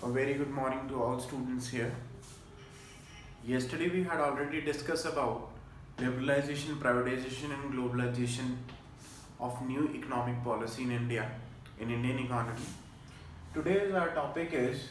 A very good morning to all students here. Yesterday we had already discussed about liberalization, privatization and globalization of new economic policy in India, in Indian economy. Today's our topic is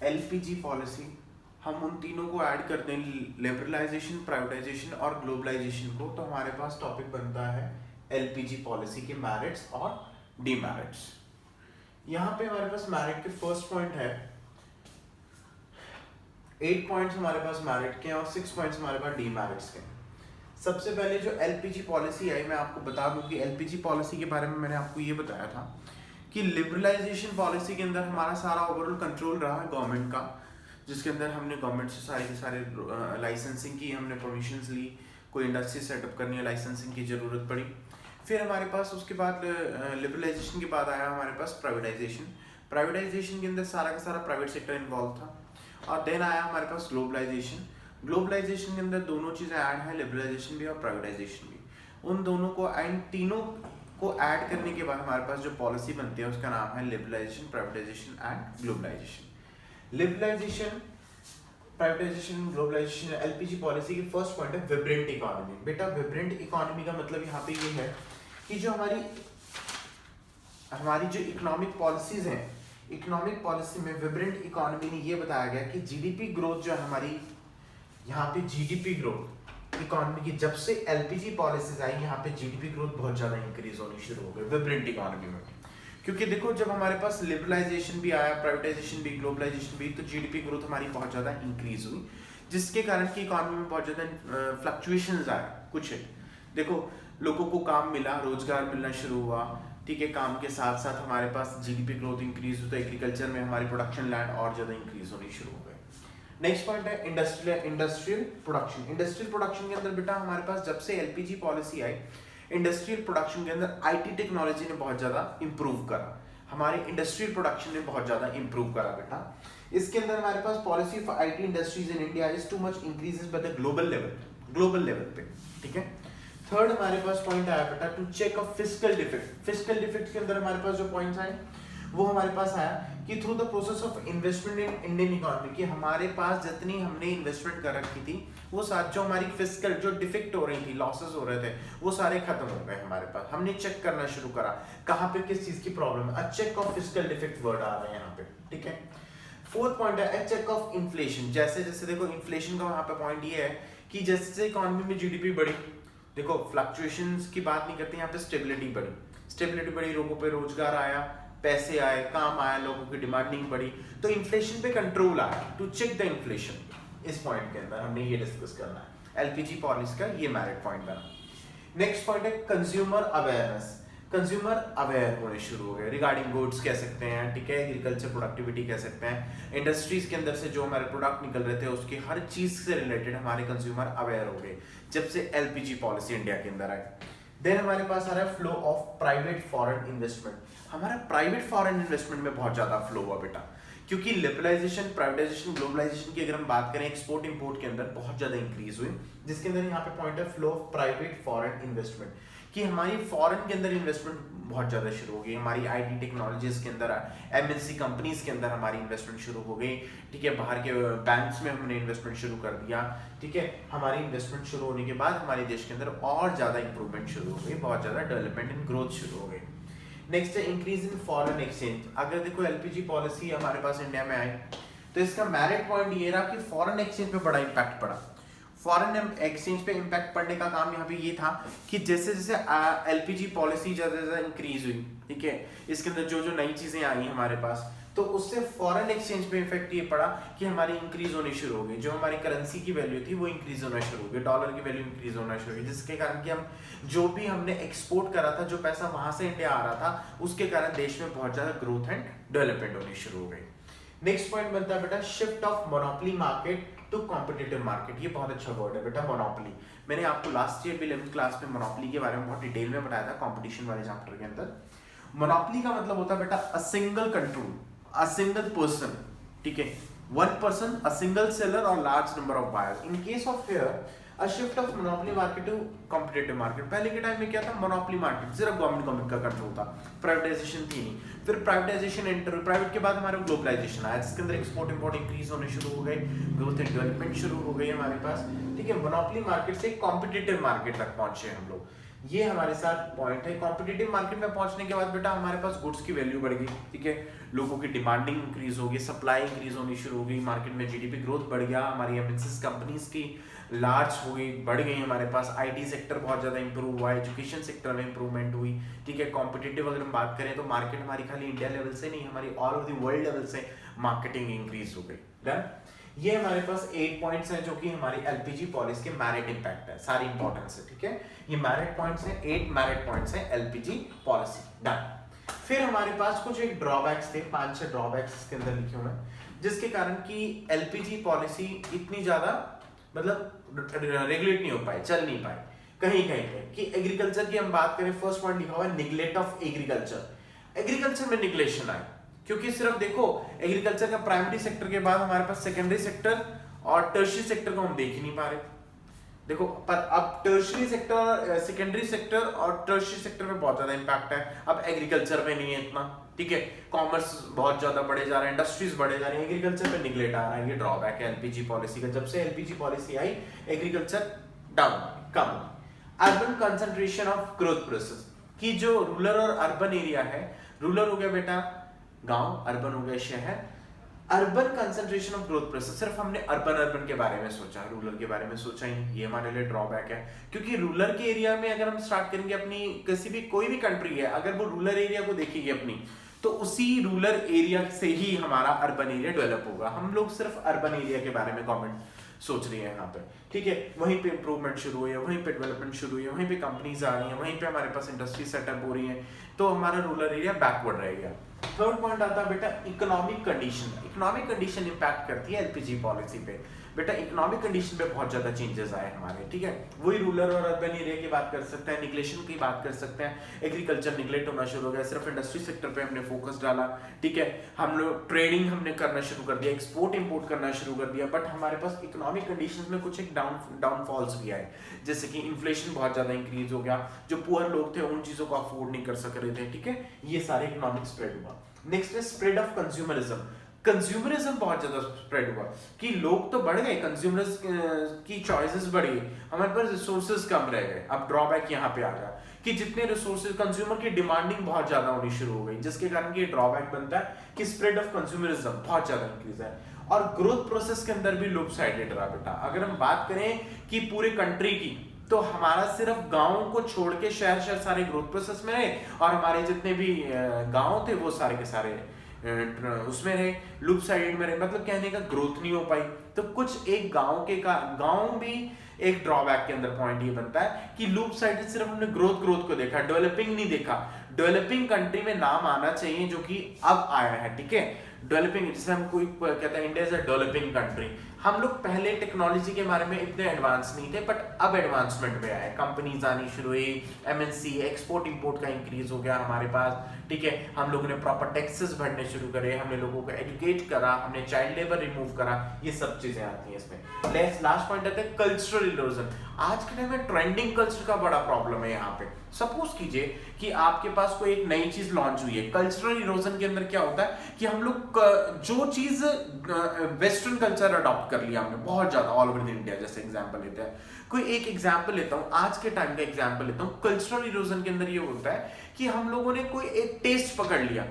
LPG policy. हम उन तीनों को add करते हैं liberalisation, privatisation और globalisation को, तो हमारे पास टॉपिक बनता है एलपीजी पॉलिसी के मेरिट्स और डीमेरिट्स। यहाँ पे हमारे पास मेरिट के फर्स्ट पॉइंट है, 8 पॉइंट्स हमारे पास मेरिट के और 6 पॉइंट्स हमारे पास डीमेरिट्स के। सबसे पहले जो एलपीजी पॉलिसी आई, मैं आपको बता दूं कि एलपीजी पॉलिसी के बारे में मैंने आपको ये बताया था कि लिबरलाइजेशन पॉलिसी के अंदर हमारा सारा ओवरऑल कंट्रोल रहा है गवर्नमेंट का, जिसके अंदर हमने गवर्नमेंट से सारे के सारे लाइसेंसिंग की, हमने परमिशंस ली, कोई इंडस्ट्री सेटअप करनी है लाइसेंसिंग की ज़रूरत पड़ी। फिर हमारे पास उसके बाद लिबरलाइजेशन के बाद आया हमारे पास प्राइवेटाइजेशन। प्राइवेटाइजेशन के अंदर सारा का सारा प्राइवेट सेक्टर इन्वॉल्व था। और देन आया हमारे पास ग्लोबलाइजेशन। ग्लोबलाइजेशन के अंदर दोनों चीज़ें ऐड है, लिबरलाइजेशन भी और प्राइवेटाइजेशन भी। उन दोनों को एंड तीनों को ऐड करने के बाद हमारे पास जो पॉलिसी बनती है उसका नाम है liberalisation, privatisation and globalisation. Liberalisation, privatisation, globalisation, LPG policy की फर्स्ट पॉइंट है विब्रेंट इकोनॉमी। बेटा विब्रेंट इकोनॉमी का मतलब यहाँ पे ये है कि जो हमारी जो इकोनॉमिक पॉलिसीज हैं, इकोनॉमिक पॉलिसी में विब्रेंट इकोनॉमी में ये बताया गया कि जीडीपी ग्रोथ जो हमारी यहाँ पे जीडीपी ग्रोथ इकोनॉमी की, जब से एलपीजी पॉलिसीज आई यहाँ पे जीडीपी ग्रोथ बहुत ज्यादा इंक्रीज होनी शुरू हो गई विब्रेंट इकोनॉमी में। क्योंकि देखो जब हमारे पास लिबरलाइजेशन भी आया, प्राइवेटाइजेशन भी, ग्लोबलाइजेशन भी, तो जीडीपी ग्रोथ हमारी बहुत ज्यादा इंक्रीज हुई, जिसके कारण की इकोनॉमी में बहुत ज्यादा फ्लक्चुएशंस आए। कुछ देखो लोगों को काम मिला, रोजगार मिलना शुरू हुआ, ठीक है। काम के साथ साथ हमारे पास जीडीपी ग्रोथ इंक्रीज हुई, तो एग्रीकल्चर में हमारी प्रोडक्शन लैंड और ज्यादा इंक्रीज होनी शुरू हो गए। नेक्स्ट पॉइंट है इंडस्ट्रियल प्रोडक्शन। इंडस्ट्रियल प्रोडक्शन के अंदर बेटा हमारे पास जब से एलपीजी पॉलिसी आई, इंडस्ट्रियल प्रोडक्शन के अंदर आईटी टेक्नोलॉजी ने बहुत ज्यादा इंप्रूव करा, हमारे इंडस्ट्रियल प्रोडक्शन ने बहुत ज्यादा इंप्रूव करा बेटा। इसके अंदर हमारे पास policy for IT industries in India is too much increases by the global level पे, ठीक है। थर्ड हमारे पास पॉइंट आया बेटा to check of fiscal defect. Fiscal defect के अंदर हमारे पास जो पॉइंट्स आए वो हमारे पास आया कि through the process of investment in Indian economy, कि हमारे पास जितनी हमने इन्वेस्टमेंट कर रखी थी वो साथ जो हमारी फिस्कल जो डिफेक्ट हो रही थी, लॉसेस हो रहे थे, वो सारे खत्म हो गए हमारे पास। हमने चेक करना शुरू करा कहाँ पे किस चीज की प्रॉब्लम है। Check of fiscal defect word आ रहे हैं यहाँ पे, ठीक है। फोर्थ पॉइंट है चेक ऑफ इन्फ्लेशन। जैसे जैसे देखो इन्फ्लेशन का वहां पे पॉइंट ये है कि जैसे इकोनॉमी में जीडीपी बढ़ी, देखो फ्लक्चुएशंस की बात नहीं करते यहाँ पे, स्टेबिलिटी बढ़ी, लोगों पे रोजगार आया, पैसे आए, काम आया, लोगों की डिमांडिंग बढ़ी, तो इन्फ्लेशन पे कंट्रोल आया। टू चेक द इन्फ्लेशन, इस पॉइंट के अंदर हमने ये डिस्कस करना है। एलपीजी पॉलिसी का ये मेरिट पॉइंट बना। नेक्स्ट पॉइंट है कंज्यूमर अवेयरनेस। कंज्यूमर अवेयर होने शुरू हो गए रिगार्डिंग गुड्स कह सकते हैं, ठीक है, एग्रीकल्चर प्रोडक्टिविटी कह सकते हैं, इंडस्ट्रीज के अंदर से जो हमारे प्रोडक्ट निकल रहे थे उसकी हर चीज से रिलेटेड हमारे कंज्यूमर अवेयर हो गए जब से एलपीजी पॉलिसी इंडिया के अंदर आई। देन हमारे पास आ रहा है flow of private foreign investment. हमारा प्राइवेट फॉरेन इन्वेस्टमेंट में बहुत ज्यादा फ्लो हुआ बेटा, क्योंकि लिबरलाइजेशन, प्राइवेटाइजेशन, ग्लोबलाइजेशन की अगर हम बात करें एक्सपोर्ट इंपोर्ट के अंदर बहुत ज्यादा इंक्रीज हुई, जिसके अंदर यहाँ पे पॉइंट है flow of private foreign investment, कि हमारी फॉरेन के अंदर इन्वेस्टमेंट बहुत ज्यादा शुरू हो गई, हमारी आईटी टेक्नोलॉजीज के अंदर, एमएनसी कंपनीज के अंदर हमारी इन्वेस्टमेंट शुरू हो गई, ठीक है। बाहर के बैंक्स में हमने इन्वेस्टमेंट शुरू कर दिया, ठीक है। हमारी इन्वेस्टमेंट शुरू होने के बाद हमारे देश के अंदर और ज्यादा इंप्रूवमेंट शुरू हो गई, बहुत ज्यादा डेवलपमेंट एंड ग्रोथ शुरू हो गई। नेक्स्ट है इंक्रीज इन फॉरेन एक्सचेंज। अगर देखो एलपीजी पॉलिसी हमारे पास इंडिया में आई तो इसका मेरिट पॉइंट ये रहा कि फॉरेन एक्सचेंज पे बड़ा इंपैक्ट पड़ा। फॉरेन एक्सचेंज पे इंपैक्ट पड़ने का काम यहाँ पे ये था कि जैसे जैसे एलपीजी पॉलिसी ज्यादा ज्यादा इंक्रीज हुई, ठीक है, इसके अंदर जो जो नई चीजें आई हमारे पास, तो उससे फॉरेन एक्सचेंज पे इफेक्ट ये पड़ा कि हमारी इंक्रीज होनी शुरू हो गई, जो हमारी करेंसी की वैल्यू थी वो इंक्रीज होना शुरू हो गई, डॉलर की वैल्यू इंक्रीज होना शुरू हो गई, जिसके कारण कि हम जो भी हमने एक्सपोर्ट करा था, जो पैसा वहां से इंडिया आ रहा था, उसके कारण देश में बहुत ज्यादा ग्रोथ एंड डेवलपमेंट होनी शुरू हो गई। नेक्स्ट पॉइंट बनता है बेटा shift of monopoly market to competitive market. ये बहुत अच्छा वर्ड है बेटा मोनोपोली। मैंने आपको लास्ट ईयर भी 11th क्लास में मोनोपोली के बारे में बहुत डिटेल में बताया था कंपटीशन वाले चैप्टर के अंदर। मोनोपोली का मतलब होता है बेटा a single control, a single person, ठीक है, one person, a single seller और large number of buyers. In case of here a shift of monopoly market to competitive market. पहले के टाइम में क्या था, मोनोपोली मार्केट सिर्फ गवर्नमेंट का कंट्रोल था, प्राइवेटाइजेशन थी नहीं। फिर प्राइवेटाइजेशन एंटर, प्राइवेट के बाद हमारा ग्लोबलाइजेशन आया, जिसके अंदर एक्सपोर्ट इंपोर्ट इंक्रीज होने शुरू हो गए, ग्रोथ एंड डेवलपमेंट शुरू हो गई हमारे पास, ठीक है। मोनोपोली मार्केट से कॉम्पिटिटिव मार्केट तक पहुंचे हम लोग, ये हमारे साथ पॉइंट है। कॉम्पिटिटिव मार्केट में पहुंचने के बाद बेटा हमारे पास गुड्स की वैल्यू बढ़ गई, ठीक है, लोगों की डिमांडिंग इंक्रीज हो गई, सप्लाई इंक्रीज होनी शुरू हो गई, मार्केट में जीडीपी ग्रोथ बढ़ गया, हमारी एमएनसीज कंपनीज की लार्ज हो गई, बढ़ गई हमारे पास, आईटी सेक्टर बहुत ज्यादा इंप्रूव हुआ, एजुकेशन सेक्टर में इंप्रूवमेंट हुई, ठीक है। कॉम्पिटिटिव अगर हम बात करें तो मार्केट हमारी खाली इंडिया लेवल से नहीं, हमारी all over the world level से मार्केटिंग इंक्रीज हो गई। डन। ये हमारे पास 8 पॉइंट्स हैं जो कि हमारी एलपीजी पॉलिसी के मेरिट इंपैक्ट है, सारी इंपॉर्टेंस है, ठीक है। ये मेरिट पॉइंट्स हैं, 8 मेरिट पॉइंट्स हैं एलपीजी पॉलिसी। डन। फिर हमारे पास कुछ एक ड्रॉबैक्स थे, 5-6 ड्रॉबैक्स इसके अंदर लिखे हुए हैं, जिसके कारण कि एलपीजी पॉलिसी इतनी ज्यादा मतलब रेगुलेट नहीं हो पाई, चल नहीं पाई कहीं कहीं पे। कि एग्रीकल्चर की हम बात करें, फर्स्ट पॉइंट लिखा हुआ है निग्लेक्ट ऑफ एग्रीकल्चर। एग्रीकल्चर में निग्लेक्शन आए, क्योंकि सिर्फ देखो एग्रीकल्चर का प्राइमरी सेक्टर के बाद हमारे पास सेकेंडरी सेक्टर और टर्शियरी सेक्टर को हम देख ही नहीं पा रहे। देखो पर अब टर्शियरी सेक्टर, सेकेंडरी सेक्टर और टर्शियरी सेक्टर में बहुत ज्यादा इंपैक्ट है, अब एग्रीकल्चर में नहीं है इतना, ठीक है। कॉमर्स बहुत ज्यादा बढ़े जा रहे हैं, इंडस्ट्रीज बढ़े जा रही है, एग्रीकल्चर पे निगलेक्ट आ रहा है, ये ड्रॉबैक है एलपीजी पॉलिसी का। जब से LPG policy I agriculture down, come. Urban concentration of growth process, की जो रूरल और अर्बन एरिया है, रूरल हो गया बेटा गांव, अर्बन हो गया शहर। Urban concentration of growth process, सिर्फ हमने अर्बन के बारे में सोचा, रूरल के बारे में सोचा ही नहीं, ये हमारे लिए ड्रॉबैक है। क्योंकि रूरल के एरिया में अगर हम स्टार्ट करेंगे अपनी किसी भी कोई भी कंट्री है, अगर वो रूरल एरिया को देखेगी अपनी, तो उसी रूरल एरिया से ही हमारा अर्बन एरिया डेवलप होगा। हम लोग सिर्फ अर्बन एरिया के बारे में गवर्नमेंट सोच रही है यहाँ पे, ठीक है। वहीं पे इंप्रूवमेंट शुरू हुई है, वहीं पे डेवलपमेंट शुरू हुई है, वहीं पे कंपनीज आ रही हैं, वहीं पे हमारे पास इंडस्ट्री सेटअप हो रही है, तो हमारा रूरल एरिया बैकवर्ड रहेगा। थर्ड पॉइंट आता है बेटा economic condition. Economic condition impact करती है एलपीजी पॉलिसी पे। बेटा इकोनॉमिक कंडीशन पे बहुत ज्यादा चेंजेस आए हमारे, ठीक है। वही रूरल और अर्बन एरिया की बात कर सकते हैं, निग्लेशन की बात कर सकते हैं, एग्रीकल्चर निग्लेक्ट होना शुरू हो गया, सिर्फ इंडस्ट्री सेक्टर पे हमने फोकस डाला, ठीक है। हम लोग ट्रेडिंग हमने करना शुरू कर दिया, एक्सपोर्ट इंपोर्ट करना शुरू कर दिया, बट हमारे पास इकोनॉमिक कंडीशंस में कुछ एक डाउनफॉल्स भी आए, जैसे कि इन्फ्लेशन बहुत ज्यादा इंक्रीज हो गया, जो पुअर लोग थे उन चीजों को अफोर्ड नहीं कर सक रहे थे, ठीक है। ये सारे इकोनॉमिक स्प्रेड हुआ। नेक्स्ट है स्प्रेड ऑफ कंज्यूमरिज्म। कंज्यूमरिज्म बहुत ज्यादा स्प्रेड हुआ कि लोग तो बढ़ गए, कंज्यूमर्स की चॉइसेस बढ़ गई, हमारे पास रिसोर्सेज कम रह गए। अब ड्रॉबैक यहाँ पे आ गया कि जितने रिसोर्सेज, कंज्यूमर की डिमांडिंग बहुत ज्यादा होनी शुरू हो गई, जिसके कारण ये ड्रॉबैक बनता है कि स्प्रेड ऑफ कंज्यूमरिज्म बहुत ज्यादा इंक्रीज है। और ग्रोथ प्रोसेस के अंदर भी लोग साइडेड रहा बेटा। अगर हम बात करें कि पूरे कंट्री की, तो हमारा सिर्फ गांव को छोड़ के शहर सारे ग्रोथ प्रोसेस में रहे, और हमारे जितने भी गांव थे वो सारे के सारे उसमें रहे, लूप साइड में रहे, मतलब कहने का ग्रोथ नहीं हो पाई। तो कुछ एक गांव भी एक ड्रॉबैक के अंदर पॉइंट ये बनता है कि लूप साइड सिर्फ हमने ग्रोथ को देखा, डेवलपिंग नहीं देखा। डेवलपिंग कंट्री में नाम आना चाहिए जो कि अब आया है, ठीक है। डेवलपिंग, जिसे हम कोई कहता है India is a developing country. हम लोग पहले टेक्नोलॉजी के बारे में इतने एडवांस नहीं थे, बट अब एडवांसमेंट में आए, कंपनीज आनी शुरू हुई, एमएनसी एक्सपोर्ट इंपोर्ट का इंक्रीज हो गया हमारे पास, ठीक है। हम लोगों ने प्रॉपर टैक्सेस भरने शुरू करे, हमने लोगों को एजुकेट करा, हमने चाइल्ड लेबर रिमूव करा, ये सब चीजें आती हैं इसमें। लास्ट पॉइंट आता है कल्चरल इरोजन। आज के टाइम में ट्रेंडिंग कल्चर का बड़ा प्रॉब्लम है यहाँ पे। सपोज कीजिए कि आपके पास कोई एक नई चीज लॉन्च हुई है, कल्चरल इरोजन के अंदर क्या होता है कि हम लोग जो चीज वेस्टर्न कल्चर अडॉप्ट कर लिया हमने बहुत ज्यादा ऑल ओवर इंडिया, जैसे एग्जांपल लेते हैं, कोई एक एग्जांपल लेता हूं, आज के टाइम का एग्जांपल लेता हूं। कल्चरल इरोजन के अंदर ये होता है कि हम लोगों ने कोई एक टेस्ट पकड़ लिया,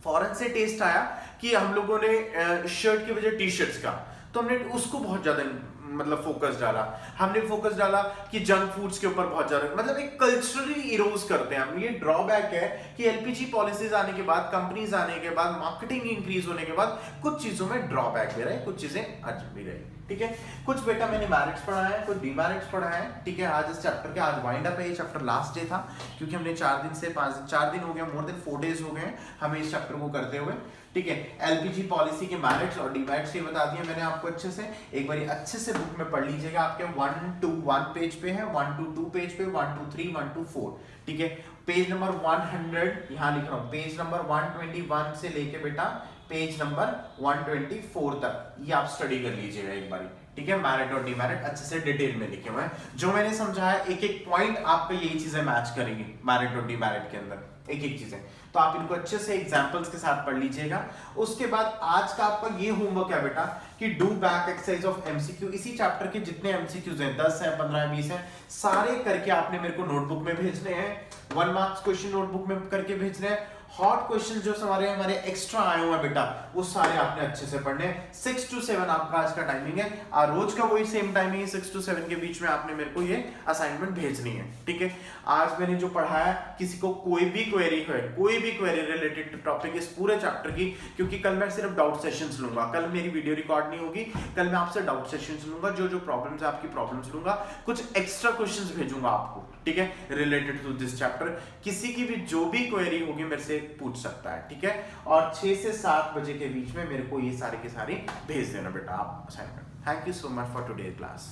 फॉरेन से टेस्ट आया कि हम लोगों ने शर्ट की वजह टी शर्ट्स का, तो हमने उसको बहुत ज्यादा मतलब फोकस डाला, हमने फोकस डाला कि जंक फूड्स के ऊपर बहुत ज्यादा, मतलब एक कल्चरली इरोज करते हैं हम। ये ड्रॉबैक है कि एलपीजी पॉलिसीज आने के बाद, कंपनीज आने के बाद, मार्केटिंग इंक्रीज होने के बाद कुछ चीजों में ड्रॉबैक दे रहे, कुछ चीजें अच्छी भी रही, ठीक है। कुछ बेटा मैंने मैरिट्स पढ़ा है, कुछ डीमेरिट्स पढ़ा है, ठीक है। आज इस चैप्टर के आज वाइंड अप है, ये चैप्टर लास्ट डे था, क्योंकि हमने 4 दिन हो गया, मोर देन 4 डेज हो गए हमें इस चैप्टर को करते हुए, ठीक है। एलपीजी पॉलिसी के मैरिट्स और डीमेरिट्स ये बता दिए मैंने आपको अच्छे से। एक बार अच्छे से बुक में पढ़ लीजिएगा, आपके 1 to 1 पेज पे है, 1 to 2 पेज पे, 1 to 3, 1 to 4, ठीक है। पेज नंबर 100 यहाँ लिख रहा हूँ, पेज नंबर 121 से लेके बेटा पेज नंबर 124 तक ये आप स्टडी कर लीजिएगा एक बारी, ठीक है, मैरिट और डीमेरिट अच्छे से डिटेल में लिखे हुए हैं। जो मैंने समझाया एक एक पॉइंट आपका यही चीजें मैच करेंगी मैरिट और डीमेरिट के अंदर एक एक चीजें, तो आप इनको अच्छे से एग्जांपल्स के साथ पढ़ लीजिएगा। उसके बाद आज का आपका ये होमवर्क है बेटा कि do back exercise of MCQ, इसी चैप्टर के जितने एमसीक्यूज हैं 10 हैं 15 हैं 20 हैं, सारे करके आपने मेरे को नोटबुक में भेजने हैं। 1 मार्क्स क्वेश्चन नोटबुक में करके भेजने हैं। हॉट क्वेश्चन जो हमारे एक्स्ट्रा आए हुए हैं बेटा वो सारे आपने अच्छे से पढ़ने हैं। 6 to 7 आपका आज का टाइमिंग है, और रोज का वही सेम टाइमिंग है, 6 to 7 के बीच में आपने मेरे को ये असाइनमेंट भेजनी है, ठीक है। आज मैंने जो पढ़ाया, किसी को कोई भी क्वेरी है, कोई भी क्वेरी रिलेटेड टॉपिक इस पूरे चैप्टर की, क्योंकि कल मैं सिर्फ डाउट सेशंस लूंगा, कल मेरी वीडियो रिकॉर्ड नहीं होगी, कल मैं आपसे डाउट सेशंस लूंगा, जो जो प्रॉब्लम्स है आपकी प्रॉब्लम्स लूंगा, कुछ एक्स्ट्रा क्वेश्चंस भेजूंगा आपको, ठीक है, रिलेटेड टू दिस चैप्टर। किसी की भी जो भी क्वेरी होगी मेरे से पूछ सकता है, ठीक है। और 6 से 7 बजे के बीच में मेरे को ये सारे के सारे भेज देना बेटा आप assignment. Thank you so much for today class.